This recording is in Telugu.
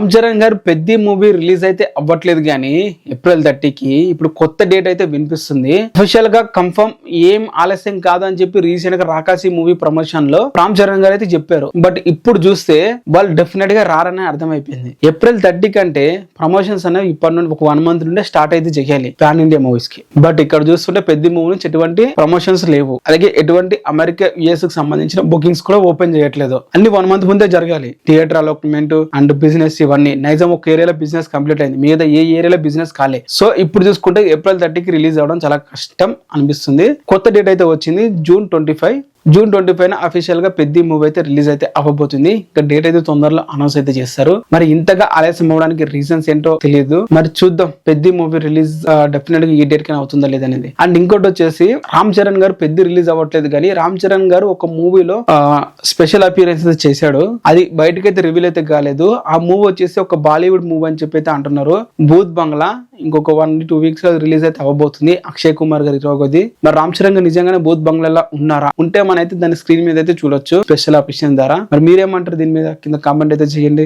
రామ్ చరణ్ గారు పెద్ద మూవీ రిలీజ్ అయితే అవ్వట్లేదు కానీ ఏప్రిల్ 30కి ఇప్పుడు కొత్త డేట్ అయితే వినిపిస్తుంది. అఫీషియల్ గా కన్ఫర్మ్ ఏం ఆలస్యం కాదని చెప్పి రీసెంట్ గా రాకాసి మూవీ ప్రమోషన్ లో రామ్ చరణ్ గారు అయితే చెప్పారు. బట్ ఇప్పుడు చూస్తే వాళ్ళు డెఫినెట్ గా రారని అర్థమైపోయింది. ఏప్రిల్ 30 కంటే ప్రమోషన్స్ అనేవి ఇప్పటి నుండి ఒక 1 month నుండే స్టార్ట్ అయితే చేయాలి పాన్ ఇండియా మూవీస్ కి. బట్ ఇక్కడ చూస్తుంటే పెద్ద మూవీ నుంచి ఎటువంటి ప్రమోషన్స్ లేవు. అలాగే ఎటువంటి అమెరికా యుఎస్ కి సంబంధించిన బుకింగ్స్ కూడా ఓపెన్ చేయట్లేదు. అన్ని 1 month ముందే జరగాలి. థియేటర్ అలోట్మెంట్ అండ్ బిజినెస్ ఇవన్నీ నైజాం ఒక ఏరియాలో బిజినెస్ కంప్లీట్ అయింది, మీద ఏ ఏరియాలో బిజినెస్ కాలే. సో ఇప్పుడు చూసుకుంటే ఏప్రిల్ 30కి రిలీజ్ అవ్వడం చాలా కష్టం అనిపిస్తుంది. కొత్త డేట్ అయితే వచ్చింది జూన్ 25 అఫీషియల్ గా పెద్ద మూవీ అయితే రిలీజ్ అయితే అవ్వబోతుంది. ఇంకా డేట్ అయితే తొందరలో అనౌన్స్ అయితే చేస్తారు. మరి ఇంతగా ఆలస్యం అవ్వడానికి రీజన్స్ ఏంటో తెలియదు. మరి చూద్దాం పెద్ద మూవీ రిలీజ్ డెఫినెట్ గా ఈ డేట్ కి అవుతుందా లేదనేది. అండ్ ఇంకోటి వచ్చేసి రామ్ చరణ్ గారు పెద్ద రిలీజ్ అవ్వట్లేదు కానీ రామ్ చరణ్ గారు ఒక మూవీలో స్పెషల్ అపియరెన్సెస్ చేశాడు. అది బయటకైతే రివీల్ అయితే కాలేదు. ఆ మూవీ వచ్చేసి ఒక బాలీవుడ్ మూవీ అని చెప్పి అయితే అంటున్నారు. భూత్ బంగ్లా ఇంకొక 1-2 weeks రిలీజ్ అయితే అవ్వబోతుంది. అక్షయ్ కుమార్ గారి హీరోది. మరి రామ్ చరణ్ గారు నిజంగానే భూత్ బంగ్లా ఉన్నారా? ఉంటే మన అయితే దాని స్క్రీన్ మీద అయితే చూడొచ్చు స్పెషల్ అపిషన్ ద్వారా. మరి మీరేమంటారు దీని మీద? కింద కామెంట్ అయితే చేయండి.